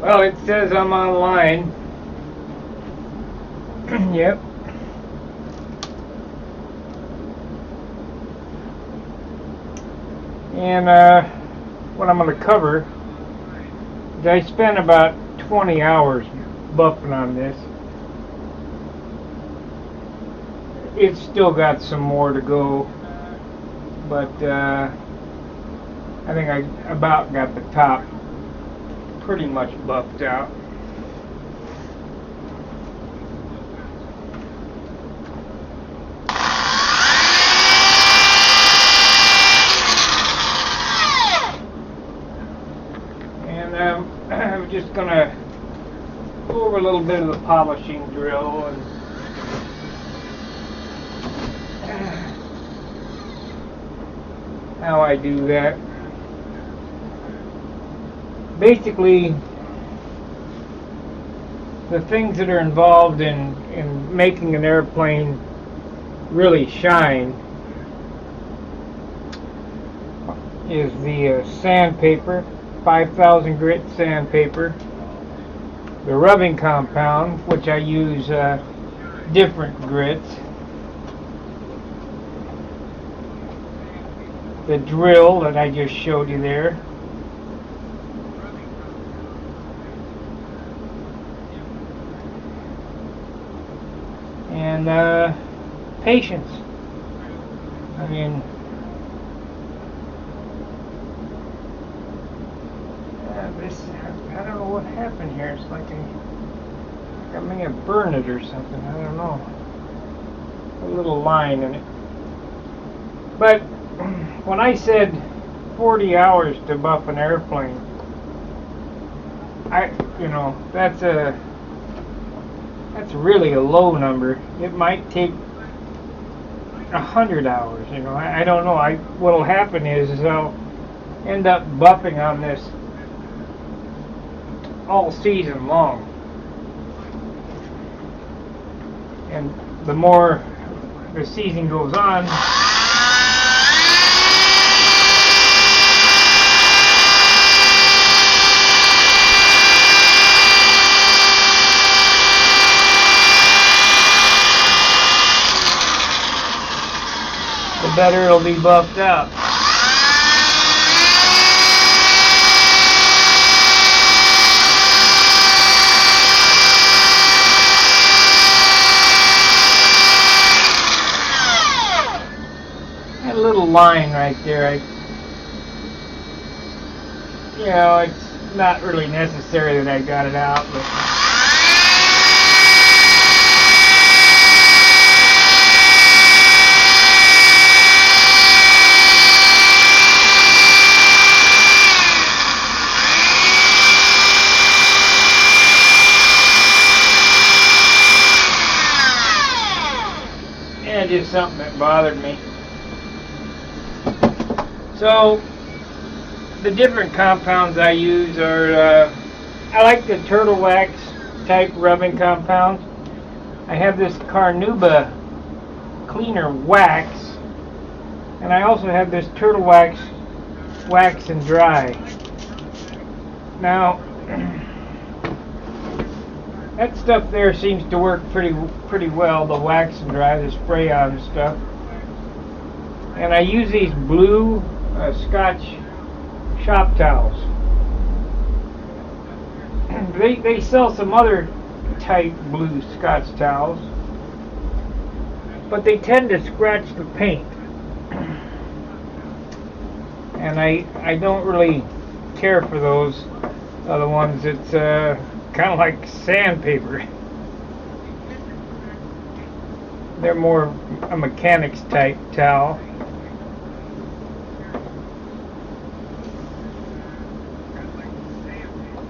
Well, it says I'm online. Yep. And what I'm going to cover is I spent about 20 hours buffing on this. It's still got some more to go, but I think I about got the top pretty much buffed out. And I'm just going to go over a little bit of the polishing drill and how I do that. Basically, the things that are involved in making an airplane really shine is the sandpaper, 5,000 grit sandpaper, the rubbing compound, which I use different grits, the drill that I just showed you there, and patience. I mean, I don't know what happened here. It's like I may have burned it or something. I don't know. A little line in it. But when I said 40 hours to buff an airplane, that's really a low number. It might take 100 hours. I don't know. What'll happen is I'll end up buffing on this all season long, and the more the season goes on, the better it'll be buffed out. That little line right there, it's not really necessary that I got it out, but just something that bothered me. So the different compounds I use are I like the turtle wax type rubbing compounds. I have this Carnauba cleaner wax, and I also have this turtle wax and dry. Now that stuff there seems to work pretty well, the wax and dry, the spray-on stuff. And I use these blue Scotch shop towels. They sell some other type blue Scotch towels, but they tend to scratch the paint. And I don't really care for those other ones. It's kind of like sandpaper. They're more a mechanics type towel.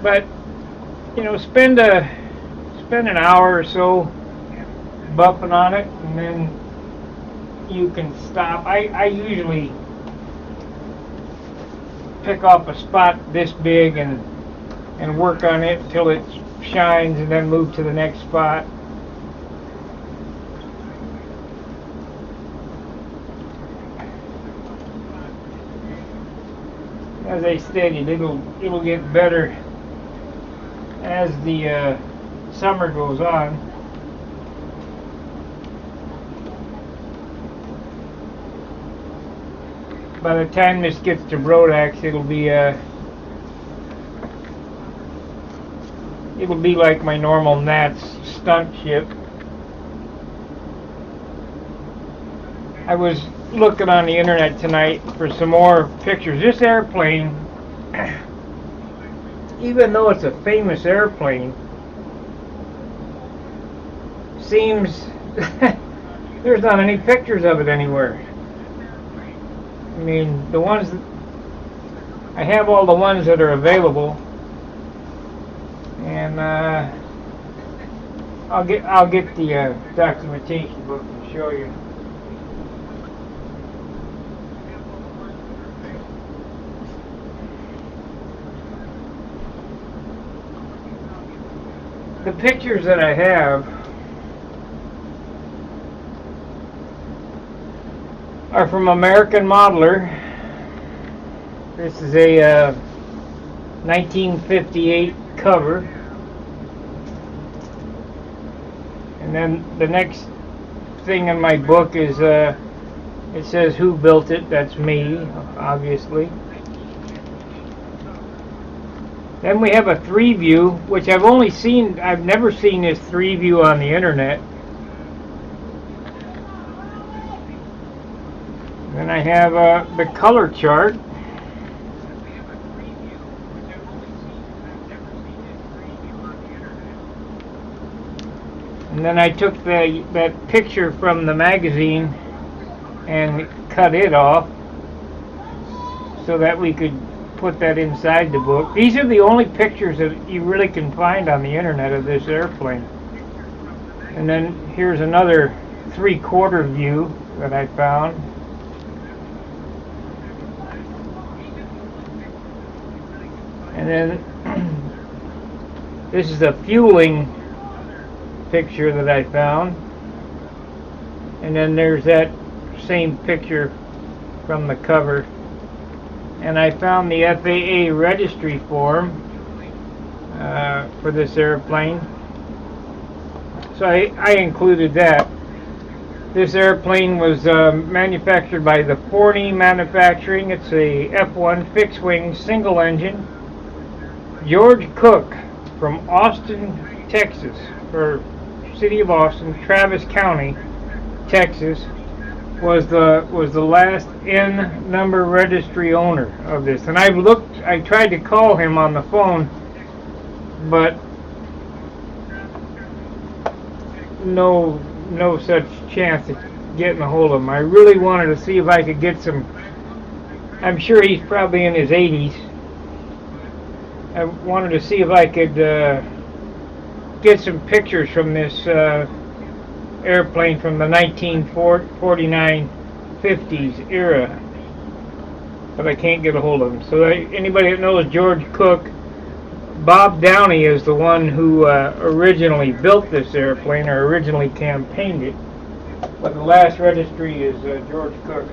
But spend an hour or so buffing on it, and then you can stop. I usually pick off a spot this big and work on it till it shines, and then move to the next spot. As I stated, it'll get better as the summer goes on. By the time this gets to Brodax, it'll be like my normal Nats stunt ship. I was looking on the internet tonight for some more pictures. This airplane, even though it's a famous airplane, seems there's not any pictures of it anywhere. I mean, the ones that I have, all the ones that are available, and I'll get the documentation book and show you. The pictures that I have are from American Modeler. This is a 1958 cover. And then the next thing in my book is it says who built it. That's me, obviously. Then we have a 3-view, which I've never seen this 3-view on the internet. Then I have the color chart. And then I took that picture from the magazine and cut it off so that we could put that inside the book. These are the only pictures that you really can find on the internet of this airplane. And then here's another 3/4 view that I found. And then this is a fueling picture that I found. And then there's that same picture from the cover. And I found the FAA registry form for this airplane. So I included that. This airplane was manufactured by the Forney Manufacturing. It's a F1 fixed-wing single engine. George Cook from Austin, Texas, or City of Austin, Travis County, Texas, was the last N number registry owner of this. And I tried to call him on the phone, but no such chance of getting a hold of him. I really wanted to see if I could get some. I'm sure he's probably in his 80s. I wanted to see if I could get some pictures from this airplane from the 1949-50s era, but I can't get a hold of him. So anybody that knows George Cook, Bob Downey is the one who originally built this airplane, or originally campaigned it, but the last registry is George Cook.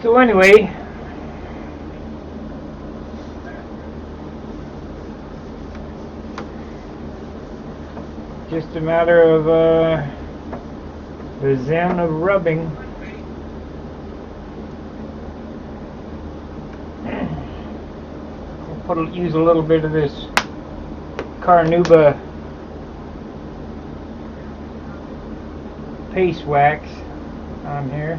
So anyway, just a matter of the zen of rubbing. I'll use a little bit of this Carnauba paste wax on here.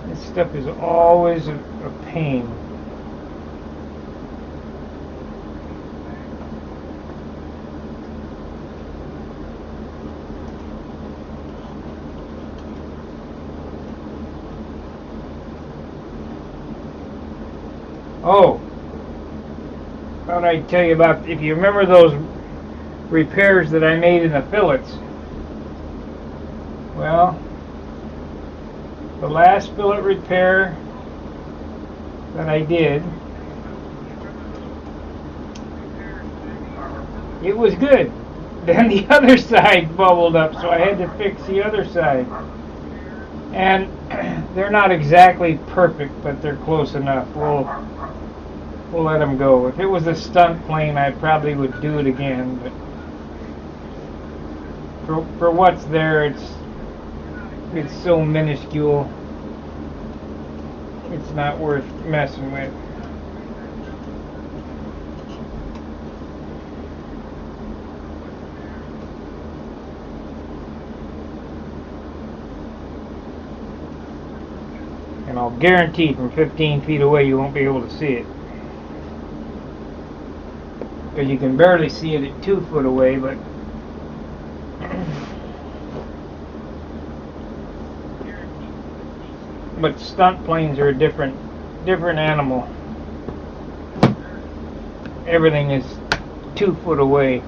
This stuff is always a pain. Oh, thought I'd tell you about, if you remember those repairs that I made in the fillets. Well, the last fillet repair that I did, it was good. then the other side bubbled up, so I had to fix the other side. And they're not exactly perfect, but they're close enough. We'll let them go. If it was a stunt plane, I probably would do it again. But for what's there, it's so minuscule. It's not worth messing with. And I'll guarantee from 15 feet away you won't be able to see it. Because you can barely see it at 2 foot away, but stunt planes are a different animal. Everything is 2 foot away.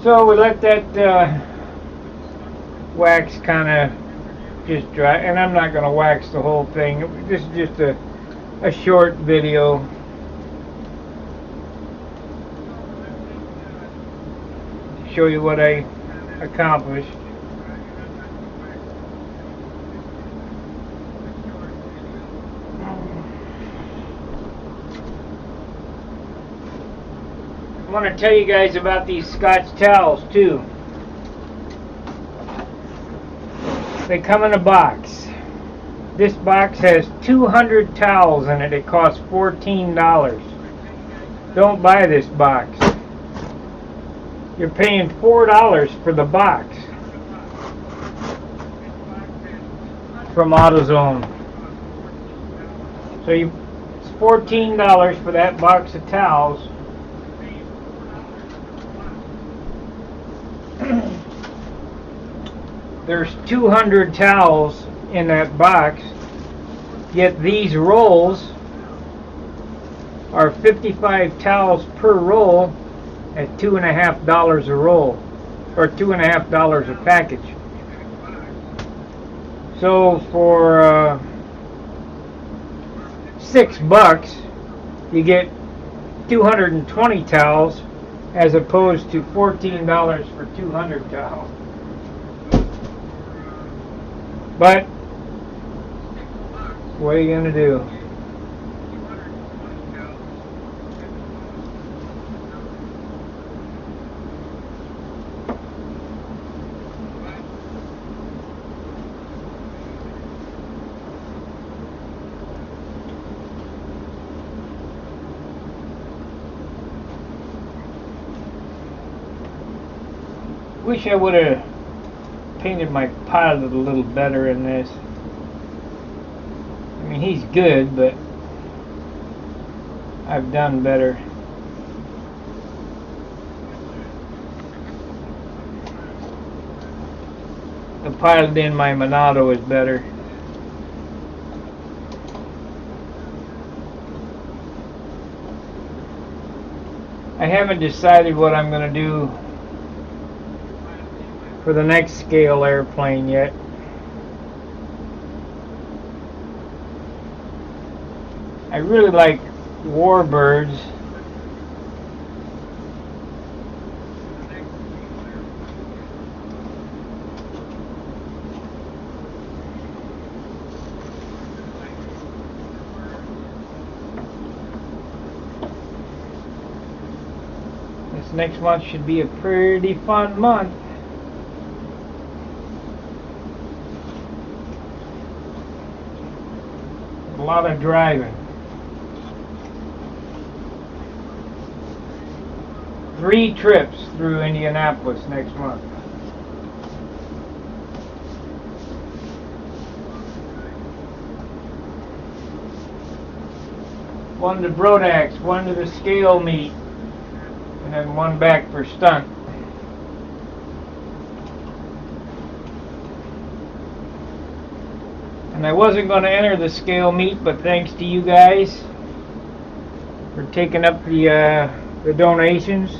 So we let that wax kind of just dry, and I'm not going to wax the whole thing. This is just a short video. To show you what I accomplished. I want to tell you guys about these Scotch towels too. They come in a box. This box has 200 towels in it. It costs $14. Don't buy this box. You're paying $4 for the box from AutoZone. So it's $14 for that box of towels. There's 200 towels in that box, yet these rolls are 55 towels per roll at $2.50 a roll, or $2.50 a package. So for $6, you get 220 towels as opposed to $14 for 200 towels. But what are you gonna do? Wish I would have painted my pilot a little better in this. I mean, he's good, but I've done better. The pilot in my Monado is better. I haven't decided what I'm going to do for the next scale airplane yet. I really like warbirds. This next month should be a pretty fun month. A lot of driving. 3 trips through Indianapolis next month. One to Brodax, one to the scale meet, and then one back for stunt. And I wasn't going to enter the scale meet, but thanks to you guys for taking up the donations.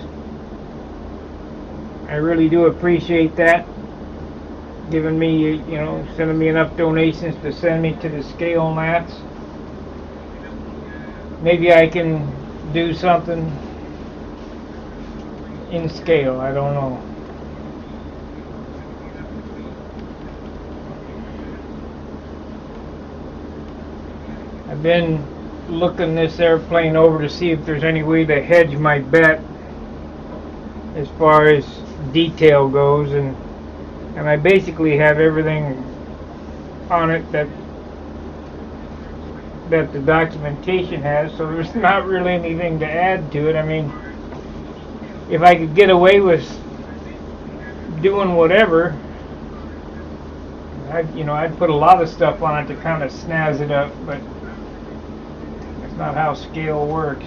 I really do appreciate that. Giving me, sending me enough donations to send me to the scale mats. Maybe I can do something in scale. I don't know. I've been looking this airplane over to see if there's any way to hedge my bet as far as detail goes, and I basically have everything on it that the documentation has, so there's not really anything to add to it. I mean, if I could get away with doing whatever, I'd put a lot of stuff on it to kind of snazz it up, but that's not how scale works.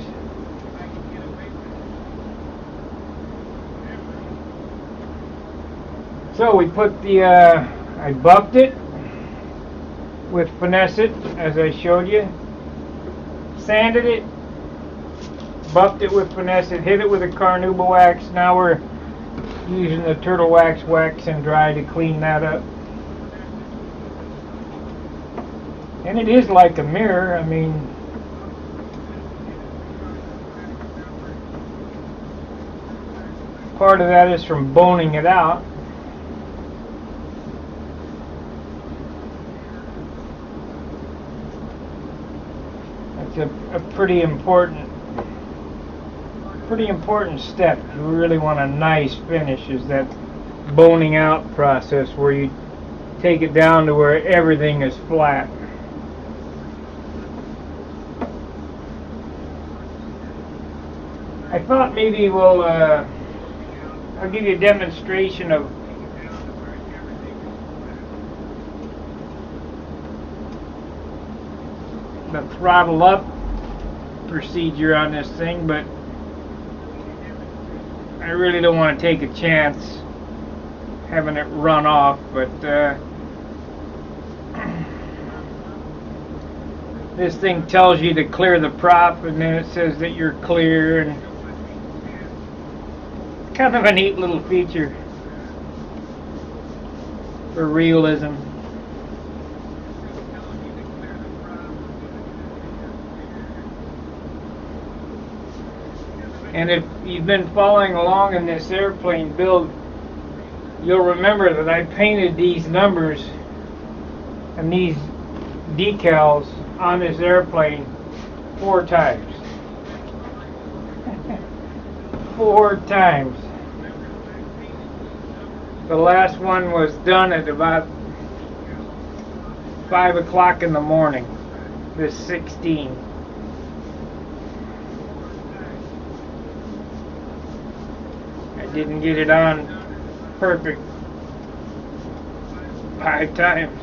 So we put I buffed it with Finesse It, as I showed you. Sanded it, buffed it with Finesse It, hit it with a Carnauba wax. Now we're using the Turtle Wax and dry to clean that up. And it is like a mirror. I mean, part of that is from boning it out. That's a pretty important step. You really want a nice finish, is that boning out process where you take it down to where everything is flat. I thought maybe I'll give you a demonstration of the throttle up procedure on this thing, but I really don't want to take a chance having it run off. But this thing tells you to clear the prop, and then it says that you're clear, and it's kind of a neat little feature for realism. And if you've been following along in this airplane build, you'll remember that I painted these numbers and these decals on this airplane 4 times. 4 times. The last one was done at about 5 o'clock in the morning, this 16. Didn't get it on perfect 5 times.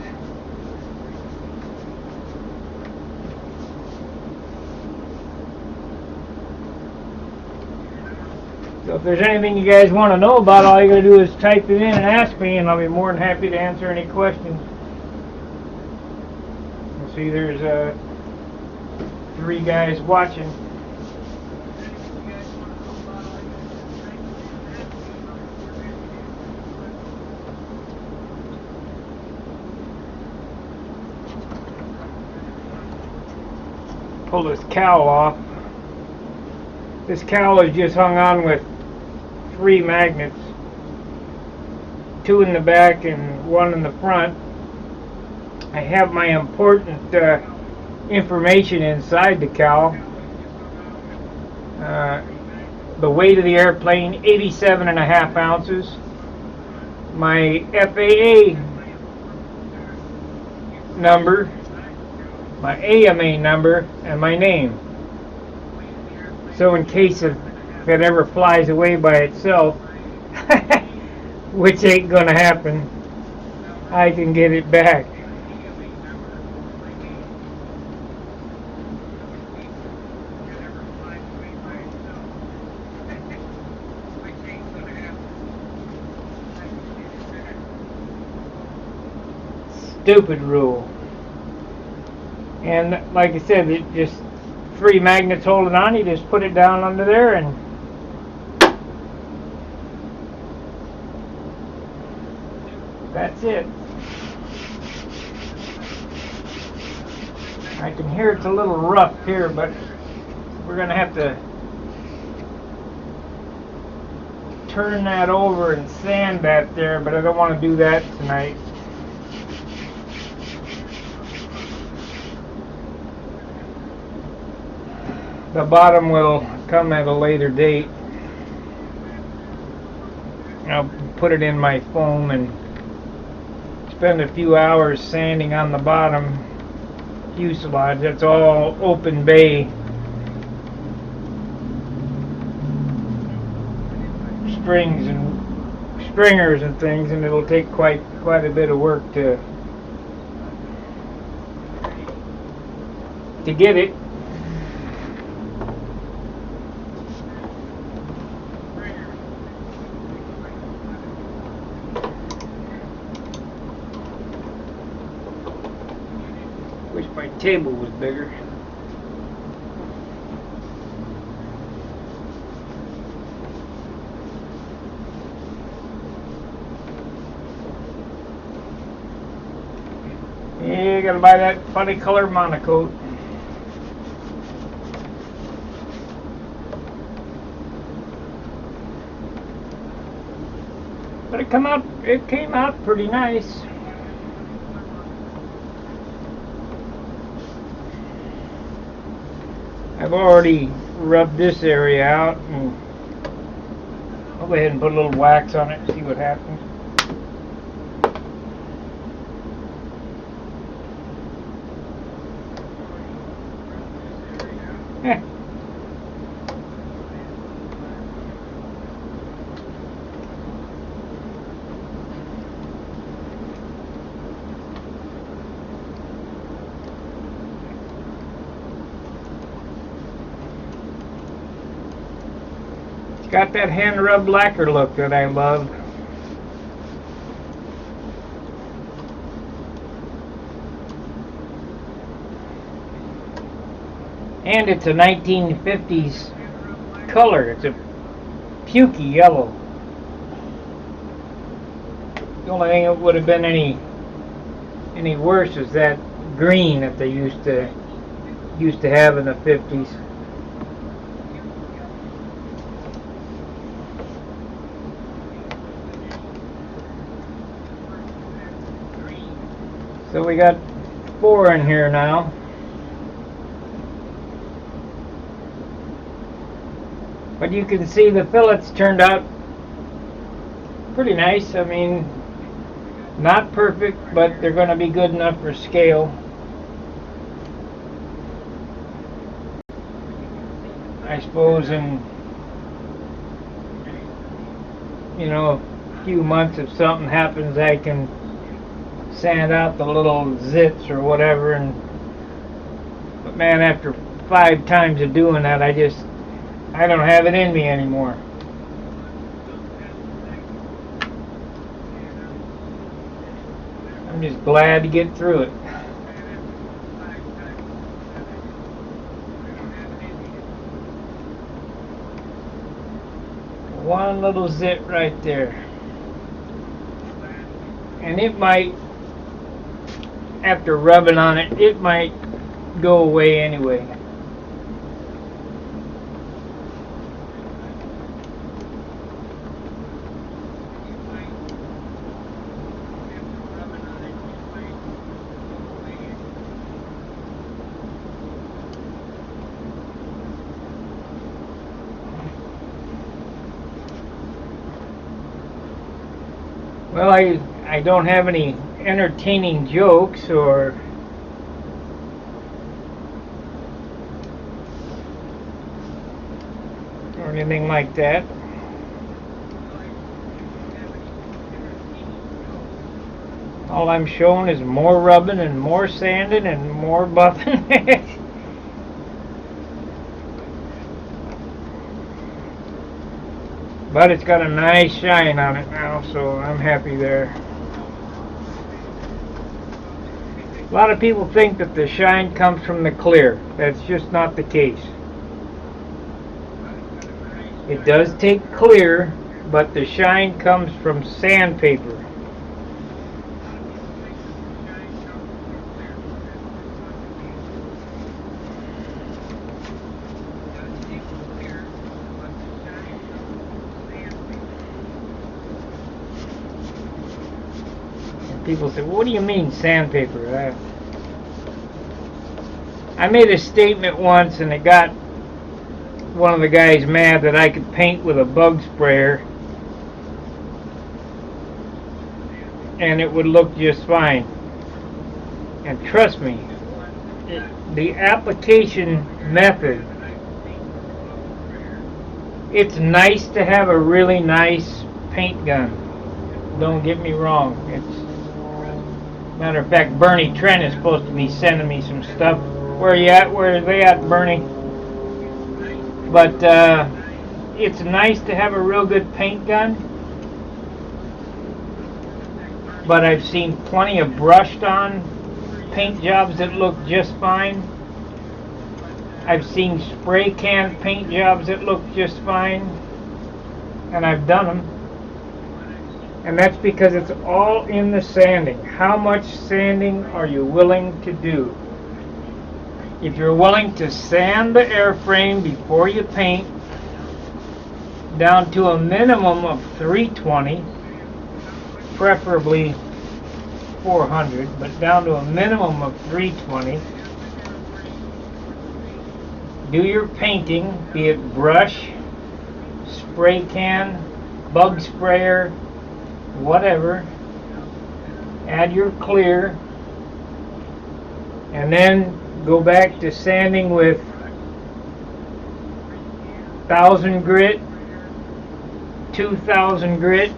So if there's anything you guys want to know about, all you gotta do is type it in and ask me, and I'll be more than happy to answer any questions. You see, there's 3 guys watching. Pull this cowl off. This cowl is just hung on with 3 magnets, 2 in the back and 1 in the front. I have my important information inside the cowl. The weight of the airplane, 87.5 ounces. My FAA number, my AMA number, and my name. So in case if it ever flies away by itself, which ain't gonna happen, I can get it back. Stupid rule. And like I said, it just 3 magnets holding on. You just put it down under there, and that's it. I can hear it's a little rough here, but we're gonna have to turn that over and sand that there, but I don't want to do that tonight. The bottom will come at a later date. I'll put it in my foam and spend a few hours sanding on the bottom fuselage. That's all open bay strings and stringers and things, and it'll take quite a bit of work to get it. Wish my table was bigger. Yeah, gotta buy that funny color monocoat. But it came out pretty nice. I've already rubbed this area out, and I'll go ahead and put a little wax on it and see what happens. It's got that hand rubbed lacquer look that I love. And it's a 1950s color. It's a pukey yellow. The only thing that would have been any worse is that green that they used to have in the 50s. So we got 4 in here now. But you can see the fillets turned out pretty nice. I mean, not perfect, but they're going to be good enough for scale. I suppose in, a few months, if something happens, I can sand out the little zits or whatever. But man, after 5 times of doing that, I don't have it in me anymore. I'm just glad to get through it. One little zit right there. And it might, after rubbing on it, it might go away anyway. Well, I don't have any entertaining jokes or anything like that. All I'm showing is more rubbing and more sanding and more buffing. But it's got a nice shine on it now, so I'm happy there. A lot of people think that the shine comes from the clear. That's just not the case. It does take clear, but the shine comes from sandpaper. People say, well, what do you mean sandpaper? I made a statement once and it got one of the guys mad that I could paint with a bug sprayer and it would look just fine. And trust me, the application method, it's nice to have a really nice paint gun. Don't get me wrong. Matter of fact, Bernie Trent is supposed to be sending me some stuff. Where are you at? Where are they at, Bernie? But it's nice to have a real good paint gun. But I've seen plenty of brushed on paint jobs that look just fine. I've seen spray can paint jobs that look just fine. And I've done them. And that's because it's all in the sanding. How much sanding are you willing to do? If you're willing to sand the airframe before you paint down to a minimum of 320, preferably 400, but down to a minimum of 320, do your painting, be it brush, spray can, bug sprayer, whatever, add your clear, and then go back to sanding with 1000 grit, 2000 grit,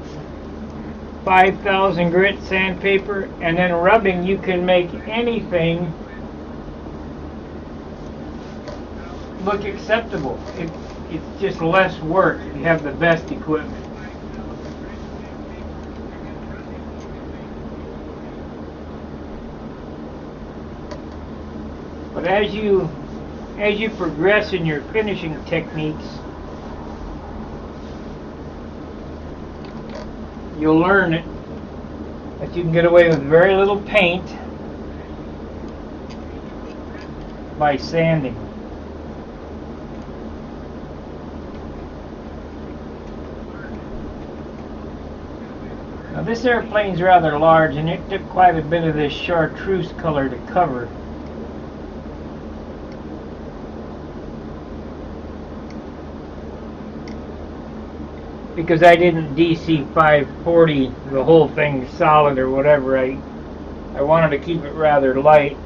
5000 grit sandpaper, and then rubbing. You can make anything look acceptable. It's just less work if you have the best equipment. But as you progress in your finishing techniques, you'll learn that you can get away with very little paint by sanding. Now this airplane's rather large and it took quite a bit of this chartreuse color to cover. Because I didn't DC 540 the whole thing solid or whatever, I wanted to keep it rather light.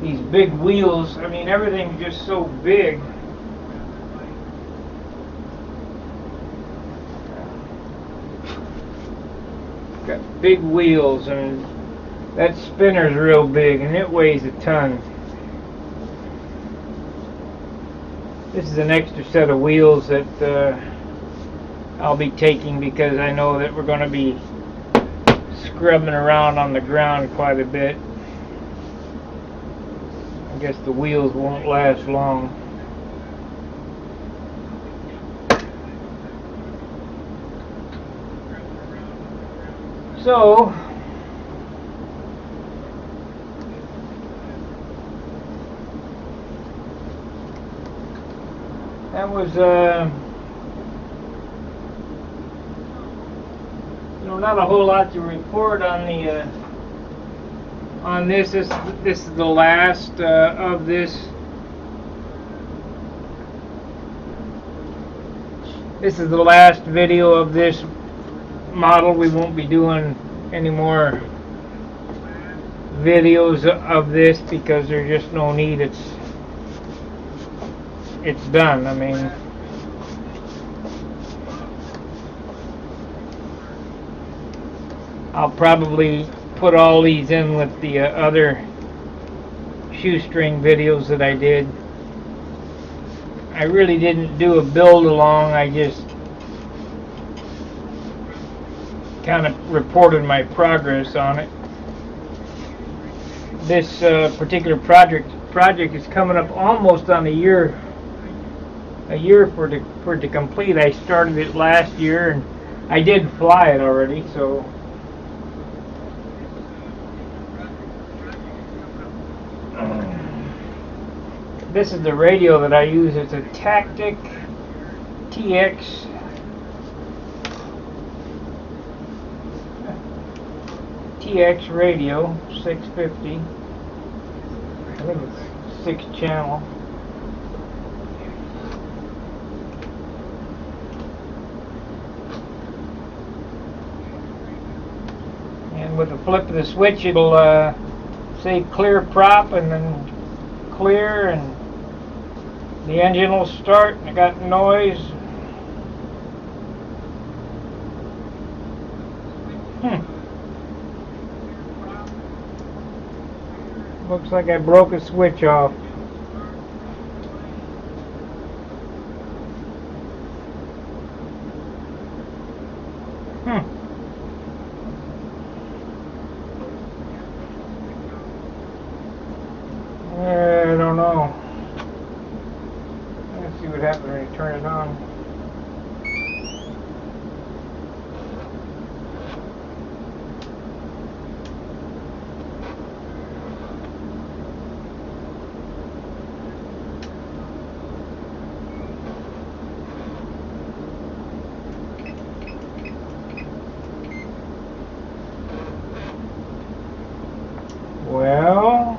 These big wheels, I mean everything's just so big. Got big wheels and that spinner's real big and it weighs a ton. This is an extra set of wheels that I'll be taking because I know that we're going to be scrubbing around on the ground quite a bit. I guess the wheels won't last long. So that was not a whole lot to report on the on this. This is the last of this. This is the last video of this model. We won't be doing any more videos of this because there's just no need. It's done. I mean, I'll probably put all these in with the other shoestring videos that I did. I really didn't do a build along. I just kind of reported my progress on it. This particular project is coming up almost on a year for it to complete. I started it last year and I did fly it already, so This is the radio that I use. It's a Tactic TX radio, 650. I think it's 6 channel. And with the flip of the switch, it'll say clear prop, and then clear, and the engine will start. I got noise. Looks like I broke a switch off. I don't know. Let's see what happens when you turn it on. Well,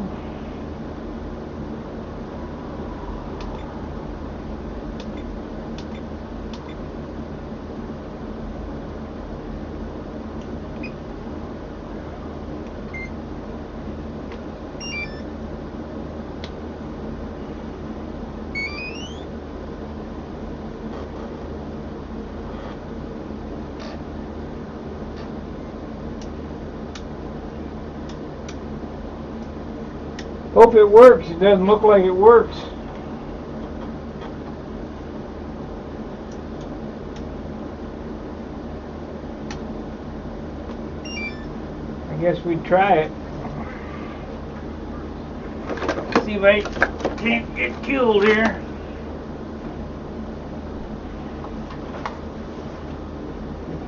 hope it works. It doesn't look like it works. I guess we'd try it. See if I can't get killed here.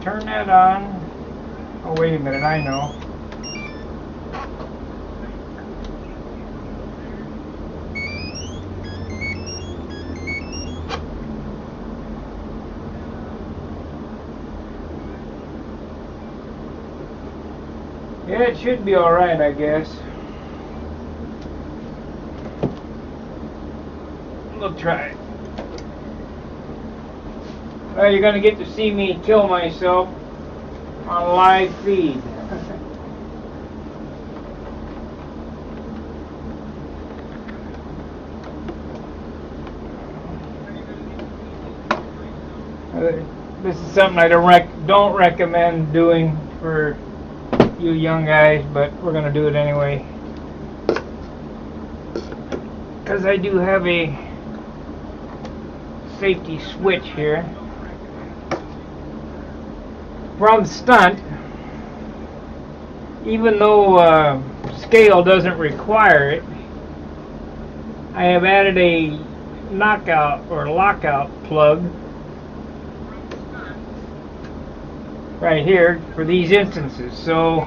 Turn that on. Oh, wait a minute, I know. Yeah, it should be alright, I guess. We'll try it. Well, you're going to get to see me kill myself on live feed. This is something I don't recommend doing for you young guys, but we're going to do it anyway. Because I do have a safety switch here from Stunt. Even though scale doesn't require it, I have added a knockout or lockout plug right here for these instances. So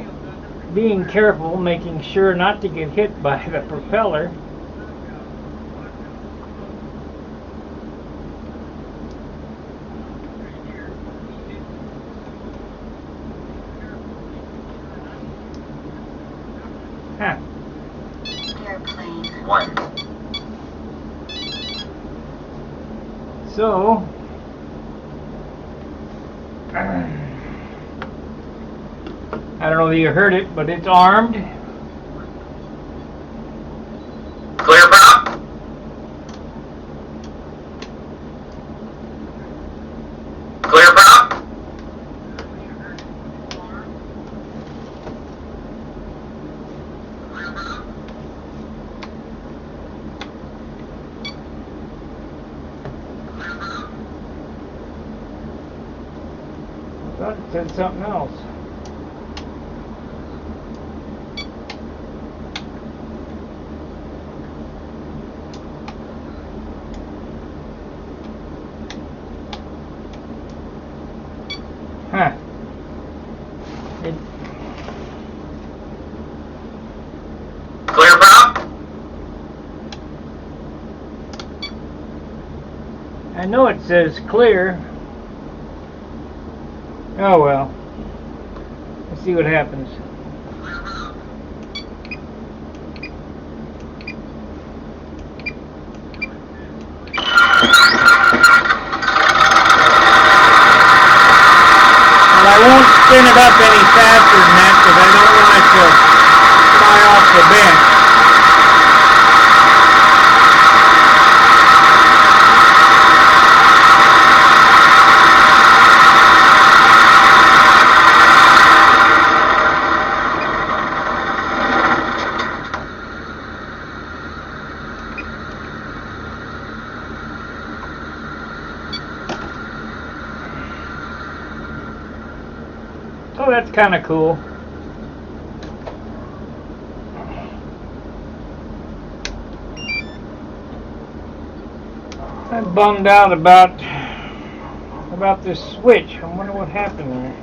being careful, making sure not to get hit by the propeller. Huh. Airplane 1. So I don't know if you heard it, but it's armed. Clear prop. Clear prop. I thought it said something else. Huh. Clear prop. I know it says clear. Oh well. Let's see what happens. Well, I won't spin it up any faster than that because I don't want it to fly off the bench. Oh, that's kind of cool. I'm bummed out about this switch. I wonder what happened there.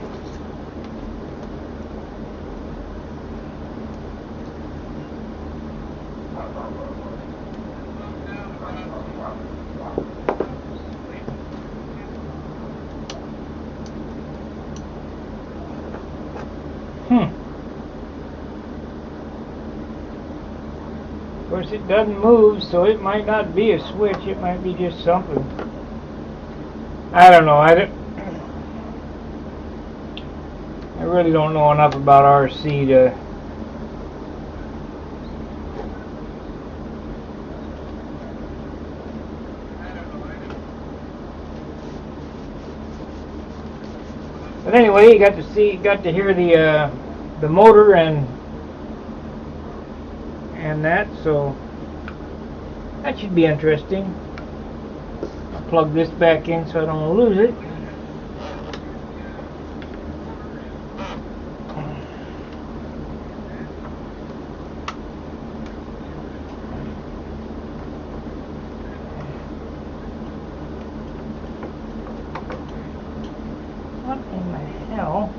Of course, it doesn't move, so it might not be a switch. It might be just something. I don't know. I really don't know enough about RC to. But anyway, you got to hear the motor and that, so that should be interesting. I'll plug this back in so I don't lose it. What in the hell?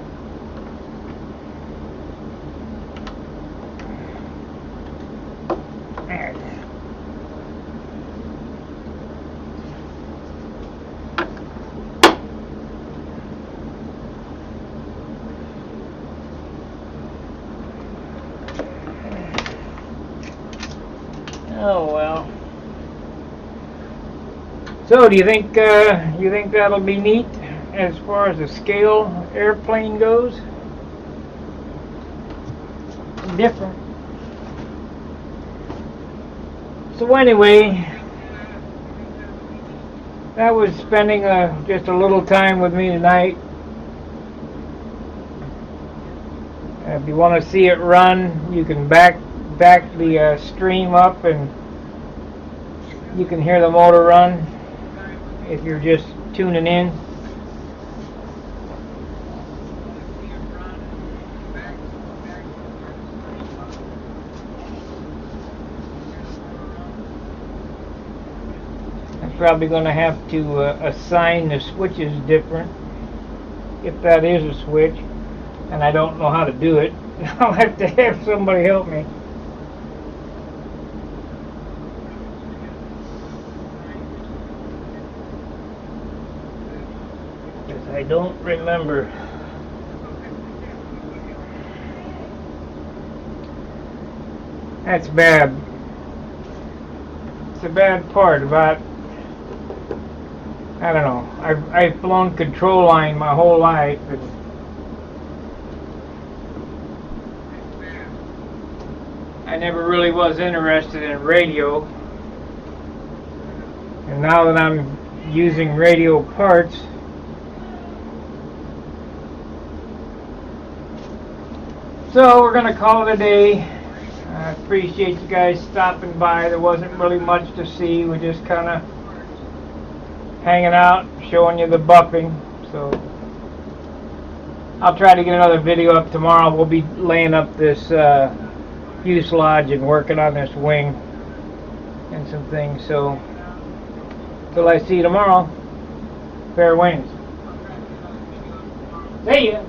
Oh well. So, do you think that'll be neat as far as the scale airplane goes? Different. So anyway, that was spending just a little time with me tonight. If you want to see it run, you can back the stream up and you can hear the motor run if you're just tuning in. I'm probably going to have to assign the switches different, if that is a switch, and I don't know how to do it. I'll have to have somebody help me. Because I don't remember. That's bad. It's the bad part about, I don't know, I've flown control line my whole life, and I never really was interested in radio, and now that I'm using radio parts, so we're going to call it a day. I appreciate you guys stopping by. There wasn't really much to see. We just kind of hanging out, showing you the buffing. So I'll try to get another video up tomorrow. We'll be laying up this fuselage and working on this wing and some things. So till I see you tomorrow, fair winds. See ya.